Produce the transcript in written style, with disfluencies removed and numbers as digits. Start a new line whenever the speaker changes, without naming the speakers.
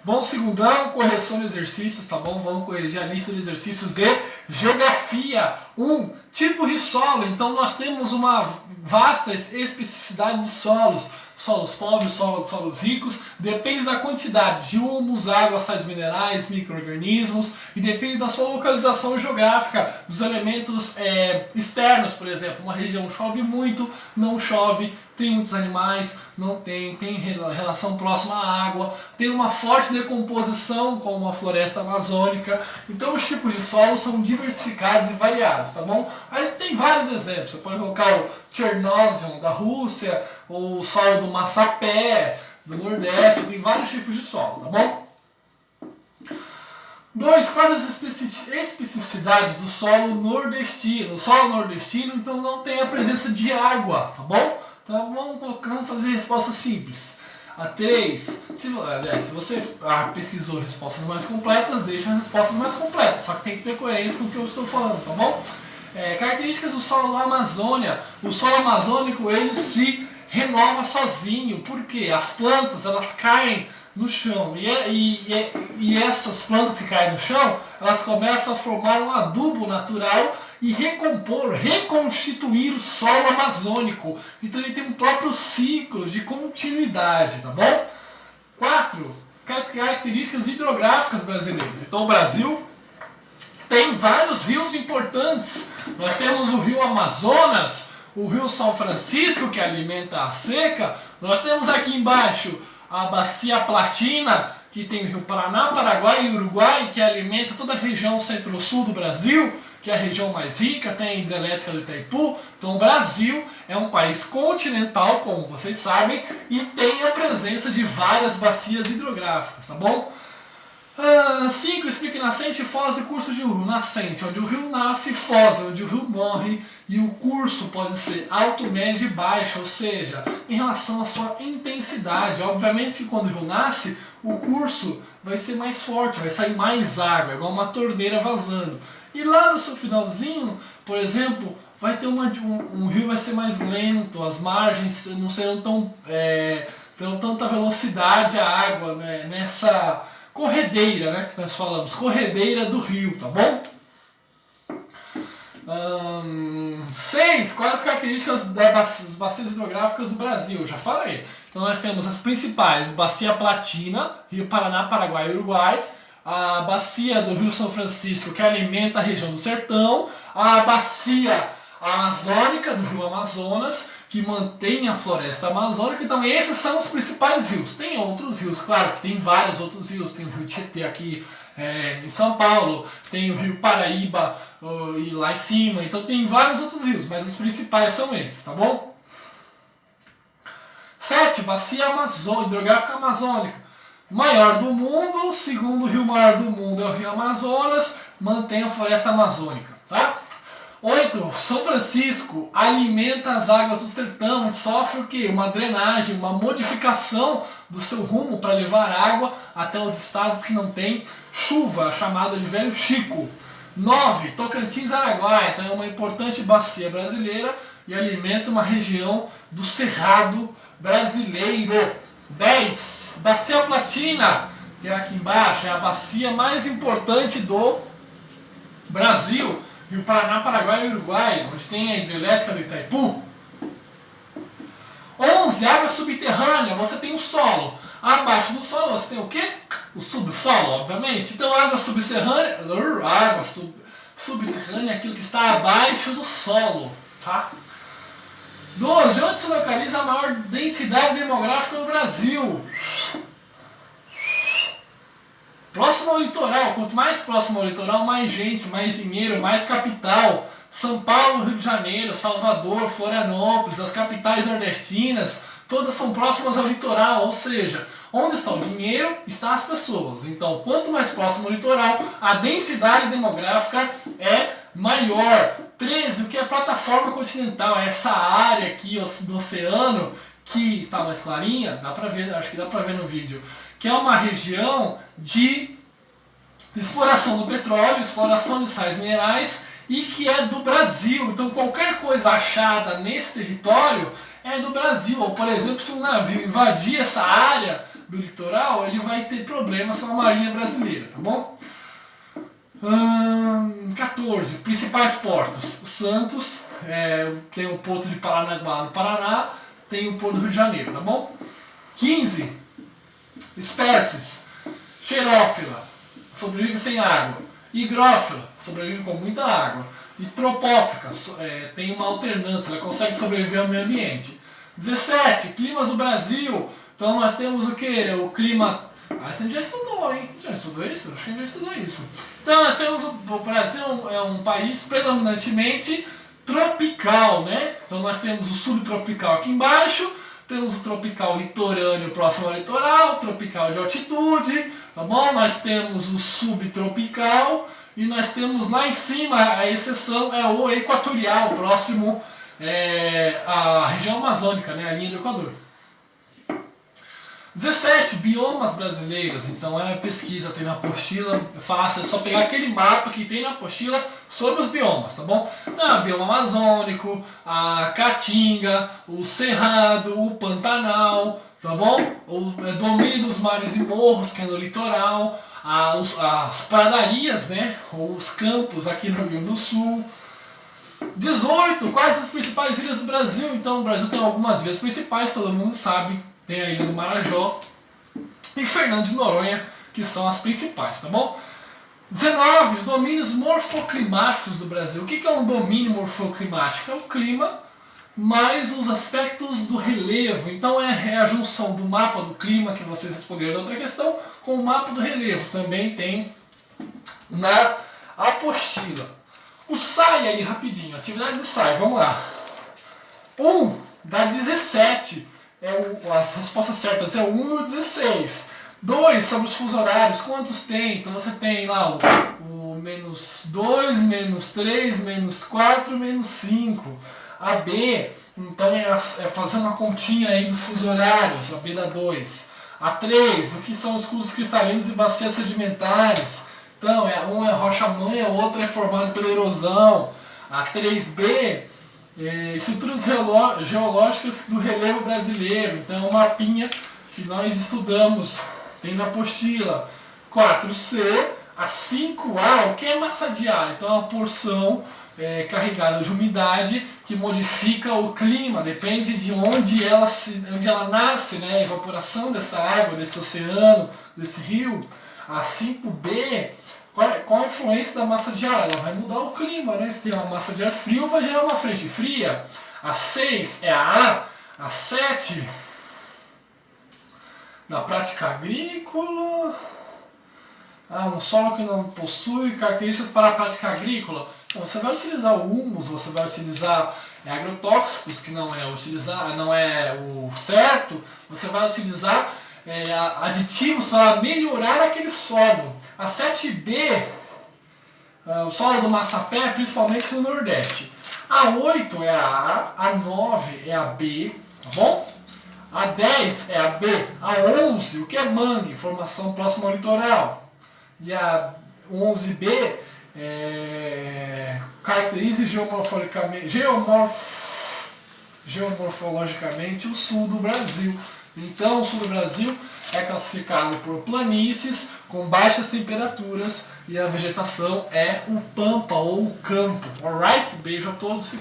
Bom segundão, correção de exercícios, tá bom? Vamos corrigir a lista de exercícios de geografia. Tipos de solo. Então nós temos uma vasta especificidade de solos. Solos pobres, solos ricos. Depende da quantidade de humus, água, sais minerais, micro-organismos. E depende da sua localização geográfica, dos elementos externos, por exemplo. Uma região chove muito, não chove, tem muitos animais, não tem relação próxima à água, tem uma forte decomposição, como a floresta amazônica. Então os tipos de solo são diversificados e variados, tá bom? Aí tem vários exemplos. Você pode colocar o Chernozem da Rússia, ou o solo do Massapé, do Nordeste. Tem vários tipos de solo, tá bom? 2. Quais as especificidades do solo nordestino? O solo nordestino, então, não tem a presença de água, tá bom? Então vamos fazer respostas simples. A 3, se você pesquisou respostas mais completas, deixa as respostas mais completas. Só que tem que ter coerência com o que eu estou falando, tá bom? Características do solo da Amazônia. O solo amazônico, ele se renova sozinho. Por quê? As plantas, elas caem no chão. E essas plantas que caem no chão, elas começam a formar um adubo natural e reconstituir o solo amazônico. Então ele tem um próprio ciclo de continuidade, tá bom? 4. Características hidrográficas brasileiras. Então o Brasil tem vários rios importantes. Nós temos o rio Amazonas, o rio São Francisco, que alimenta a seca. Nós temos aqui embaixo a Bacia Platina, que tem o rio Paraná, Paraguai e Uruguai, que alimenta toda a região centro-sul do Brasil, que é a região mais rica, tem a hidrelétrica do Itaipu. Então o Brasil é um país continental, como vocês sabem, e tem a presença de várias bacias hidrográficas, tá bom? 5. Explique nascente, foz e curso de um rio. Nascente, onde o rio nasce, foz, onde o rio morre, e o curso pode ser alto, médio e baixo, ou seja, em relação à sua intensidade. Obviamente que quando o rio nasce, o curso vai ser mais forte, vai sair mais água, igual uma torneira vazando. E lá no seu finalzinho, por exemplo, vai ter um rio vai ser mais lento, as margens não serão terão tanta velocidade a água, né, nessa corredeira, né, que nós falamos, corredeira do rio, tá bom? 6. Quais as características das bacias hidrográficas do Brasil? Eu já falei. Então nós temos as principais: Bacia Platina, Rio Paraná, Paraguai e Uruguai, a bacia do Rio São Francisco, que alimenta a região do Sertão, a bacia amazônica do Rio Amazonas, que mantém a floresta amazônica. Então esses são os principais rios. Tem outros rios, claro que tem vários outros rios. Tem o Rio Tietê aqui em São Paulo, tem o Rio Paraíba e lá em cima. Então tem vários outros rios, mas os principais são esses, tá bom? 7. Bacia hidrográfica amazônica. Maior do mundo, o segundo rio maior do mundo é o Rio Amazonas, mantém a floresta amazônica, tá? 8. São Francisco alimenta as águas do sertão, sofre o quê? Uma drenagem, uma modificação do seu rumo para levar água até os estados que não tem chuva, chamada de Velho Chico. 9. Tocantins Araguaia, então é uma importante bacia brasileira e alimenta uma região do Cerrado brasileiro. 10. Bacia Platina, que é aqui embaixo, é a bacia mais importante do Brasil. Rio Paraná, Paraguai e Uruguai, onde tem a hidrelétrica do Itaipu. 11. Água subterrânea, você tem o solo. Abaixo do solo você tem o quê? O subsolo, obviamente. Então água subterrânea, subterrânea é aquilo que está abaixo do solo, tá? 12. Onde se localiza a maior densidade demográfica do Brasil? Próximo ao litoral. Quanto mais próximo ao litoral, mais gente, mais dinheiro, mais capital. São Paulo, Rio de Janeiro, Salvador, Florianópolis, as capitais nordestinas, todas são próximas ao litoral, ou seja, onde está o dinheiro, estão as pessoas. Então, quanto mais próximo ao litoral, a densidade demográfica é maior. 13. O que é plataforma continental? É essa área aqui do oceano, que está mais clarinha, dá pra ver, acho que dá pra ver no vídeo, que é uma região de exploração do petróleo, exploração de sais minerais e que é do Brasil. Então qualquer coisa achada nesse território é do Brasil. Ou, por exemplo, se um navio invadir essa área do litoral, ele vai ter problemas com a Marinha Brasileira, tá bom? 14. Principais portos. Santos, tem o Porto de Paranaguá no Paraná, tem o Porto do Rio de Janeiro, tá bom? 15. Espécies. Xerófila, sobrevive sem água. Higrófila, sobrevive com muita água. E tropófica, tem uma alternância, ela consegue sobreviver ao meio ambiente. 17. Climas do Brasil. Então nós temos o que? O clima... Ah, você já estudou, hein? Já estudou isso? Acho que a gente já estudou isso. Então nós temos o Brasil é um país predominantemente tropical, né? Então nós temos o subtropical aqui embaixo, temos o tropical litorâneo próximo ao litoral, tropical de altitude, tá bom? Nós temos o subtropical e nós temos lá em cima, a exceção é o equatorial, próximo à região amazônica, né? A linha do Equador. 17. Biomas brasileiros. Então pesquisa, tem na apostila, fácil, é só pegar aquele mapa que tem na apostila sobre os biomas, tá bom? Então, bioma amazônico, a Caatinga, o Cerrado, o Pantanal, tá bom? O domínio dos mares e morros, que é no litoral, as pradarias, né? Ou os campos aqui no Rio Grande do Sul. 18. Quais as principais ilhas do Brasil? Então, o Brasil tem algumas ilhas principais, todo mundo sabe. Tem a Ilha do Marajó e Fernando de Noronha, que são as principais, tá bom? 19. Os domínios morfoclimáticos do Brasil. O que é um domínio morfoclimático? É o clima mais os aspectos do relevo. Então é a junção do mapa do clima, que vocês responderam na outra questão, com o mapa do relevo. Também tem na apostila. O SAI aí, rapidinho. Atividade do SAI, vamos lá. 1 dá 17. As respostas certas é o 1 e o 16. 2 sobre os fusos horários, quantos tem? Então você tem lá o menos 2, menos 3, menos 4, menos 5. A B, então é fazer uma continha aí dos fusos horários, a B dá 2. A 3, o que são os cúmulos cristalinos e bacias sedimentares? Então, um é rocha-mãe, o outro é formado pela erosão. A 3B, estruturas geológicas do relevo brasileiro. Então é um mapinha que nós estudamos, tem na apostila. 4C, a 5A, o que é massa de ar? Então é uma porção carregada de umidade que modifica o clima, depende de onde ela nasce, né? A evaporação dessa água, desse oceano, desse rio. A 5B, qual a influência da massa de ar? Ela vai mudar o clima, né? Se tem uma massa de ar frio, vai gerar uma frente fria. A 6 é a A. A 7, na prática agrícola. Um solo que não possui características para a prática agrícola. Então, você vai utilizar o humus, você vai utilizar agrotóxicos, que não é o certo. Você vai utilizar aditivos para melhorar aquele solo. A 7B, o solo do massapé, principalmente no Nordeste. A 8 é a A, a 9 é a B, tá bom? A 10 é a B, a 11, o que é mangue, formação próxima ao litoral. E a 11B caracteriza geomorfologicamente o sul do Brasil. Então, o sul do Brasil é classificado por planícies com baixas temperaturas e a vegetação é o pampa ou o campo. Alright? Beijo a todos.